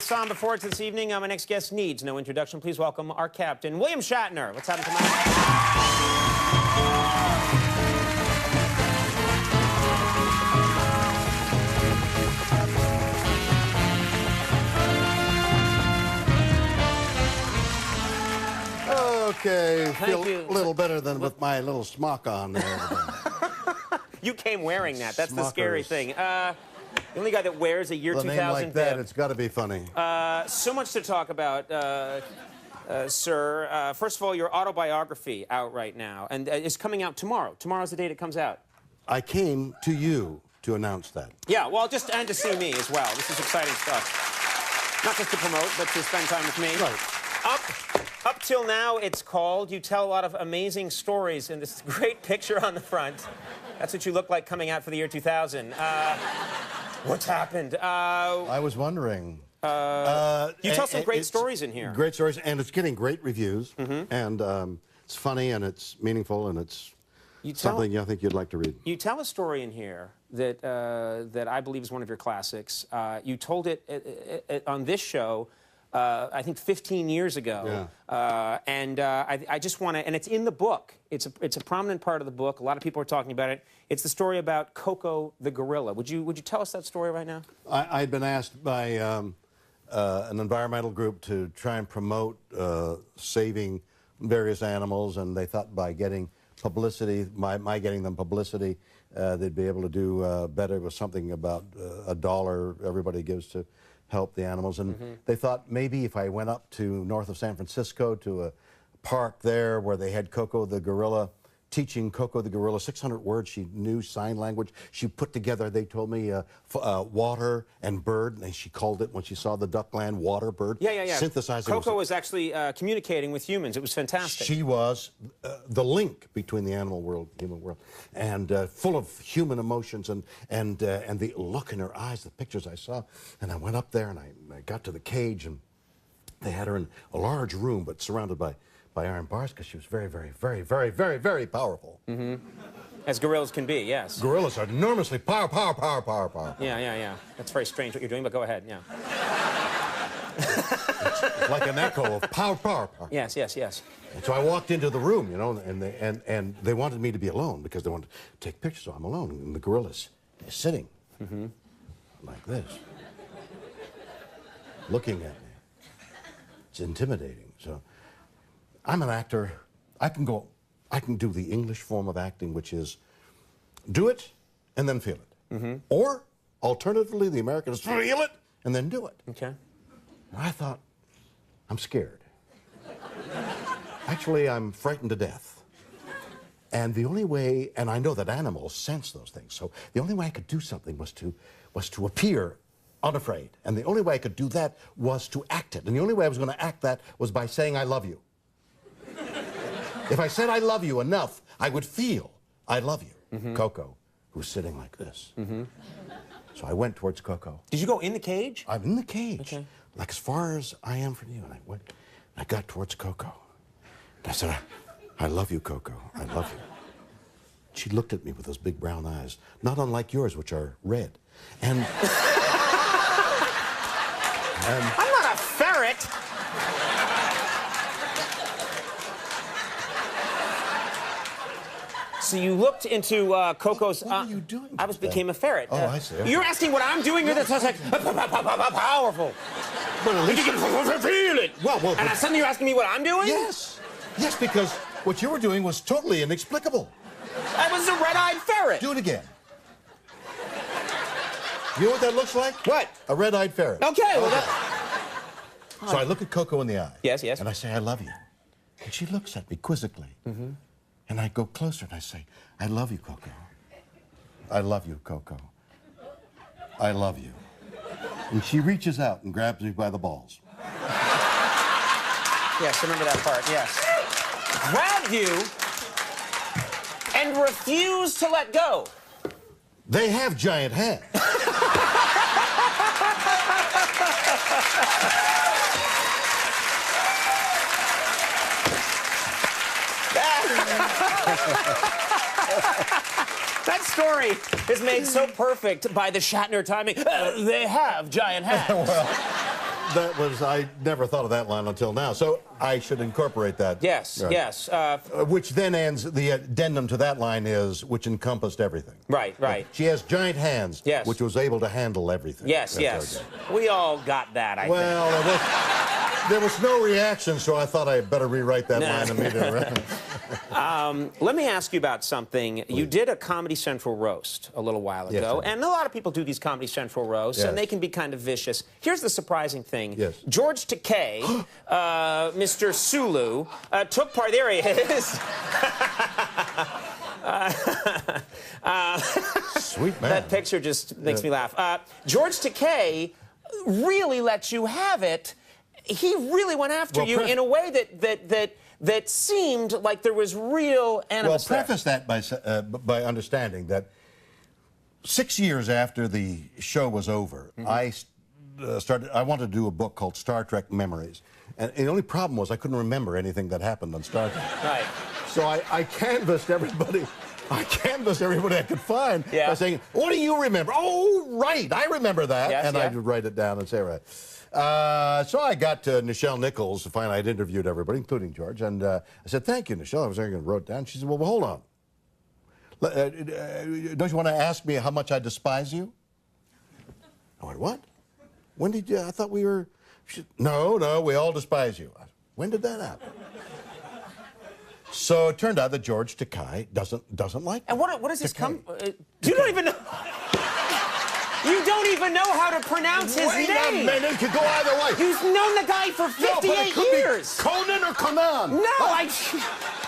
somber forward to this evening. My next guest needs no introduction. Please welcome our captain, William Shatner. Let's have him tonight. Okay, feel you. a little better than with my little smock on there. You came wearing that. That's the Smockers. scary thing. The only guy that wears a year With a 2000 name like that, bib. it's got to be funny. So much to talk about, sir. First of all, your autobiography out right now, and it's coming out tomorrow. Tomorrow's the date it comes out. I came to you to announce that. Yeah, well, and to see me as well. This is exciting stuff. Not just to promote, but to spend time with me. Right. Up till now, it's called. You tell a lot of amazing stories in this great picture on the front. That's what you look like coming out for the year 2000. What's happened? I was wondering. You tell some great stories in here. Great stories, and it's getting great reviews. And it's funny, and it's meaningful, and it's something I think you'd like to read. You tell a story in here that, that I believe is one of your classics. You told it on this show, I think 15 years ago. Yeah. I just want to, and it's in the book. It's a prominent part of the book. A lot of people are talking about it. It's the story about Coco the gorilla. Would you tell us that story right now? I'd been asked by an environmental group to try and promote saving various animals, and they thought by getting publicity, my getting them publicity, they'd be able to do better with something about $1 everybody gives to help the animals. And they thought maybe if I went up to north of San Francisco to a park there where they had Coco the gorilla, teaching Coco the gorilla 600 words. She knew sign language. She put together, they told me, water and bird, and she called it, when she saw the duck land, water, bird. Yeah. Synthesizing. Coco was actually communicating with humans. It was fantastic. She was the link between the animal world and the human world, and full of human emotions and the look in her eyes, the pictures I saw. And I went up there and I got to the cage, and they had her in a large room, but surrounded by iron bars, because she was very, very, very, very, very, very powerful. As gorillas can be, yes. Gorillas are enormously powerful. Yeah. That's very strange what you're doing, but go ahead, yeah. It's like an echo of power. Yes. And so I walked into the room, you know, and they wanted me to be alone because they wanted to take pictures, so I'm alone. And the gorilla's sitting like this, looking at me. It's intimidating. So I'm an actor. I can do the English form of acting, which is do it and then feel it. Or, alternatively, the American is feel it and then do it. Okay. And I thought, I'm scared. Actually, I'm frightened to death. And the only way, and I know that animals sense those things, so the only way I could do something was to appear unafraid. And the only way I could do that was to act it. And the only way I was going to act that was by saying, I love you. If I said I love you enough, I would feel I love you. Coco, who's sitting like this. So I went towards Coco. Did you go in the cage? I'm in the cage, Okay. like as far as I am from you. And I went, I got towards Coco. And I said, I love you, Coco. I love you. She looked at me with those big brown eyes, not unlike yours, which are red. And I'm not a ferret. So you looked into Coco's... What were you doing? I became a ferret. Oh, I see. You're asking what I'm doing? That's like powerful. But at least You can feel it. Well, and suddenly you're asking me what I'm doing? yes, because what you were doing was totally inexplicable. I was a red-eyed ferret. Do it again. You know what that looks like? What? A red-eyed ferret. Okay, well, So I look at Coco in the eye. Yes. And I say, I love you. And she looks at me quizzically. And I go closer and I say, I love you, Coco. I love you, Coco. I love you. And she reaches out and grabs me by the balls. Yes, remember that part, yes. Grabbed you and refused to let go. They have giant hands. That story is made so perfect by the Shatner timing. They have giant hands. Well, I never thought of that line until now. So I should incorporate that. Yes, right. yes. Which then ends, the addendum to that line is, which encompassed everything. Right, right. She has giant hands, yes. which was able to handle everything. Yes, yes. We all got that, I think. Well, there was no reaction, so I thought I better rewrite that line immediately. Let me ask you about something. Please. You did a Comedy Central roast a little while ago, and a lot of people do these Comedy Central roasts, and they can be kind of vicious. Here's the surprising thing. Yes. George Takei, Mr. Sulu, took part. There he is. Sweet man. That picture just makes me laugh. George Takei really let you have it. He really went after you in a way that seemed like there was real animus. Well, preface that by understanding that 6 years after the show was over, I wanted to do a book called Star Trek Memories. And the only problem was I couldn't remember anything that happened on Star Trek. Right. So I canvassed everybody. I could find by saying, what do you remember? Oh, right, I remember that. Yes, and I'd write it down and say, right. So I got to Nichelle Nichols. Finally, I'd interviewed everybody, including George. And I said, thank you, Nichelle. I was going to wrote it down. She said, well, hold on. Don't you want to ask me how much I despise you? I went, what? When did you? I thought we were... She said, no, we all despise you. When did that happen? So it turned out that George Takei doesn't like me. And what does this come... you don't even know... You don't even know how to pronounce his name. Wait a minute, it could go either way. You've known the guy for 58 years. Be Conan or Conan? No,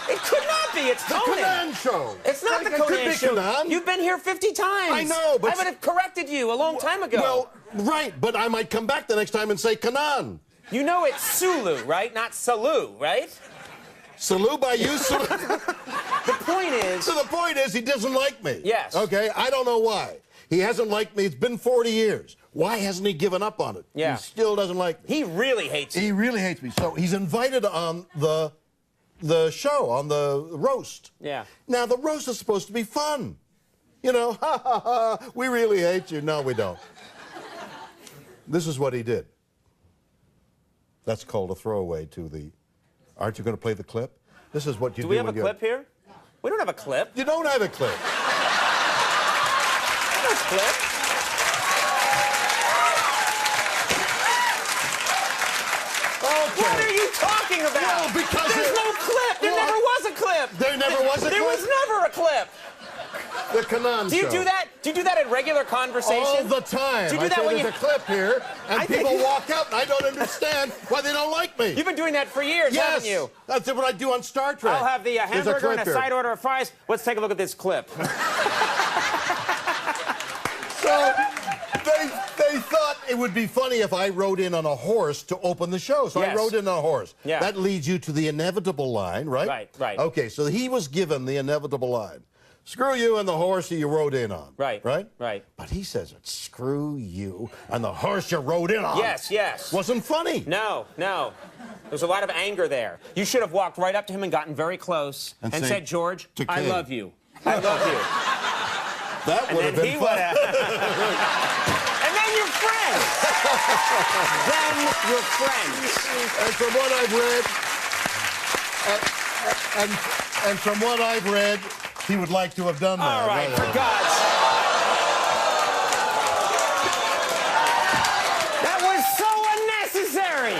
it could not be. It's Conan. The Conan show. It's not the Conan show. Conan. You've been here 50 times. I know, but... I would have corrected you a long time ago. Well, right, but I might come back the next time and say Conan. You know it's Sulu, right? Not Salu, right? Salu by you, Salu. The point is... So the point is he doesn't like me. Yes. Okay, I don't know why. He hasn't liked me. It's been 40 years. Why hasn't he given up on it? Yeah. He still doesn't like me. He really hates you. He really hates me. So he's invited on the show, on the roast. Yeah. Now, the roast is supposed to be fun. You know, ha, ha, ha, we really hate you. No, we don't. This is what he did. That's called a throwaway to the... Aren't you going to play the clip? This is what you do. Do we have a clip here? We don't have a clip. You don't have a clip. Clip. Okay. What are you talking about? Well, because there's no clip. There never was a clip. There never was a clip? There was never a clip. The Conan Do you show. do that? Do you do that in regular conversation? All the time. Do you do that when there's a clip here, and people walk out, and I don't understand why they don't like me. You've been doing that for years, haven't you? That's what I do on Star Trek. I'll have the hamburger and a side order of fries. Let's take a look at this clip. So they thought it would be funny if I rode in on a horse to open the show. So I rode in on a horse. Yeah. That leads you to the inevitable line, right? Right. Okay, so he was given the inevitable line. Screw you and the horse you rode in on. Right. But he says it, screw you and the horse you rode in on. Yes. Wasn't funny. No. There's a lot of anger there. You should have walked right up to him and gotten very close and said, George, I love you. I love you. That would have been fun. And then you're friends. And from what I've read, he would like to have done that. All right, for God's sake. That was so unnecessary.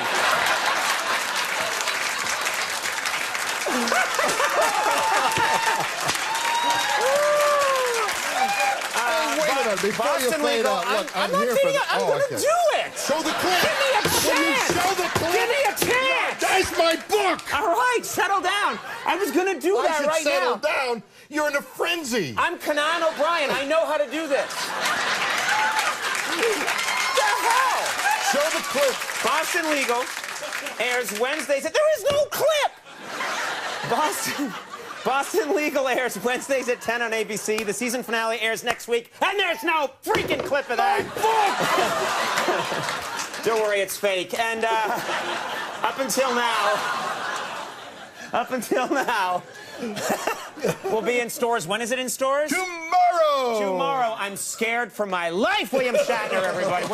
Wait a minute, before you play it out, look, I'm here for the... I'm going to do it. Show the clip. Give me a chance. Show the clip. Give me a chance. That's my book. All right, settle down. I was going to do that right now. Settle down. You're in a frenzy. I'm Conan O'Brien. I know how to do this. The hell? Show the clip. Boston Legal airs Wednesdays. There is no clip. Boston Legal airs Wednesdays at 10 on ABC. The season finale airs next week, and there's no freaking clip of that. Don't worry, it's fake. And up until now, we'll be in stores. When is it in stores? Tomorrow. I'm scared for my life, William Shatner, everybody.